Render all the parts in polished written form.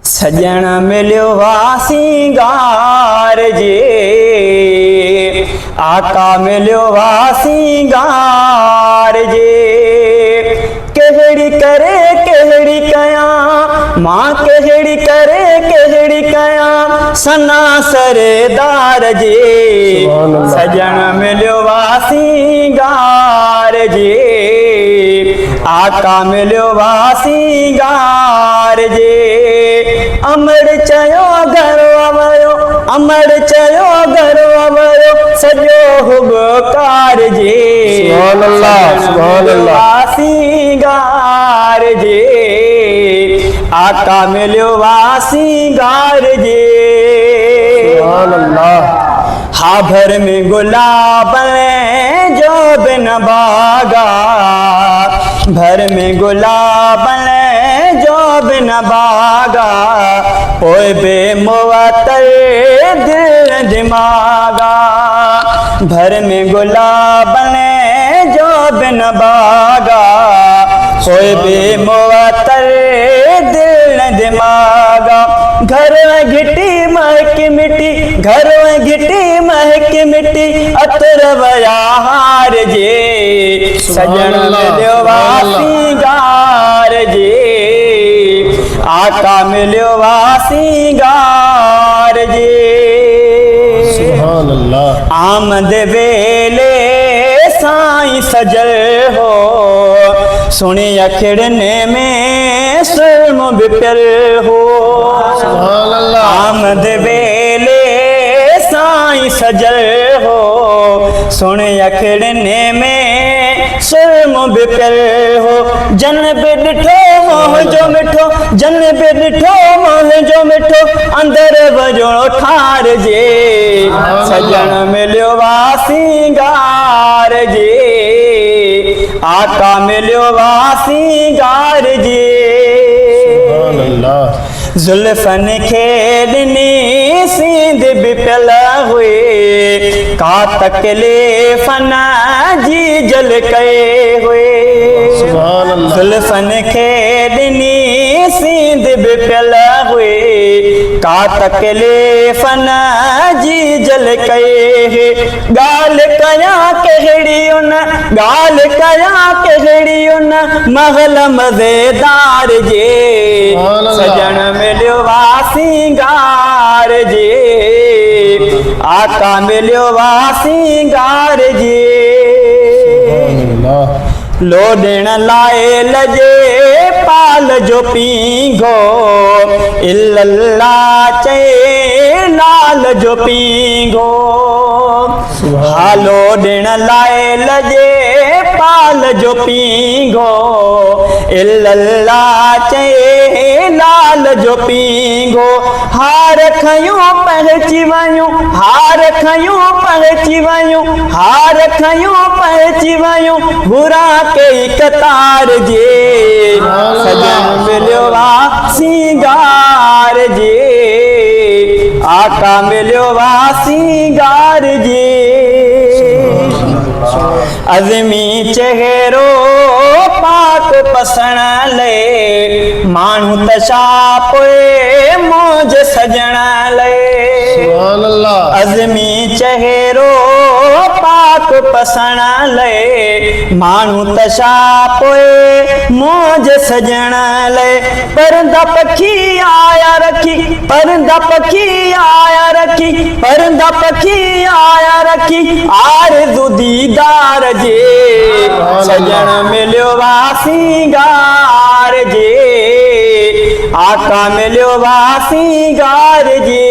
सजण मिलियो वासींगार जे, आका मिलियो वासींगार जे। कहड़ी करे कहड़ी कयां मां, कहड़ी करे कहड़ी कयां सना सरेदार जे। सजण मिलियो वासींगार जे, आका मिलियो वासींगार जे। अमर चयो घर वयो, अमर चयो घर वयो सजो हुबकार जे। वासींगार जे, आका मिलियो वासींगार जे। हा भर में गुलाब जो बिन बागा, भर में गुलाब जो बिन बागा, ओए बेमुअत्तर दिल दिमागा। भर में गुलाब जो बिन बागा, ओए बेमुअत्तर दिल दिमागा। घर में घिटी महक मिट्टी, घर में घिटी महक मिट्टी अतर वया हार जे। सजण मिलियो वासींगार जे, आका मिलियो वासींगार जे। आमद वेले साईं सजल हो, सुनी अखड़ने में सुरम बिपियल हो। आमद वेले साईं सजल हो, सुन अखड़ने में सुरम बिपियल हो। जन बि ॾिठो मोह जो मिठो, जन बि ॾिठो मोह जो मिठो अंदर वजो ठार जे। सजण मिलियो वासींगार जे, आका मिलियो वासींगार जे। जुल्फन खे ॾिनी सींध बि पियल हुए, का तकलीफ़ न जी जल कए हुए। जुल्फन खे ॾिनी सींध बि पियल हुए, का तकलीफ़ न जी जल कए हुए। ॻाल्हि कयां कहिड़ी उन, ॻाल्हि कयां कहिड़ी उन महल मज़ेदार जे। सजण मिलियो वासींगार जे, आका मिलियो वासींगार जे। लो ॾिण लाइ लजे पाल जो पींघो, इल्लल्लाह चए लाल जो पींघो। हालो ॾिण लाइ लजे पाल जो पींघो, इल्लल्लाह चए लाल जो पींघो। हार खयूं पहुची वयूं, हार खयूं पहुची वयूं, हार खयूं पहुची वयूं बुरा के कतार जे। सजण मिलियो वासींगार जे, आका मिलियो वासींगार जे। अज़मी चेहरो पाक पसण ले, माण्हू त छा पोइ मौज सजण ले। अज़मी चेहरो पाक पसण ले, माण्हू त छा पोइ मौज सजण ले। परंदा पखी आया रखी, परंदा पखी आया रखी, परंदा पखी आया रखी आरज़ू दीदार जे। सजण मिलियो वासींगार जे, आका मिलियो वासींगार जे।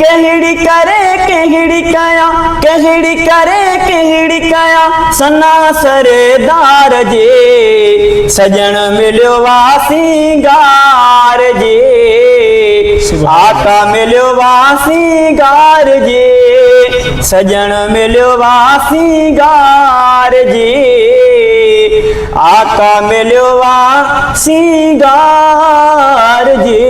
कहड़ी करे कहड़ी कयां, कहड़ी करे कहड़ी कयां सना सरेदार जे। सजण मिलियो वासींगार जे, आका मिलियो वासींगार जे। सजण मिलियो वासींगार जे, आका मिलियो वासींगार जे।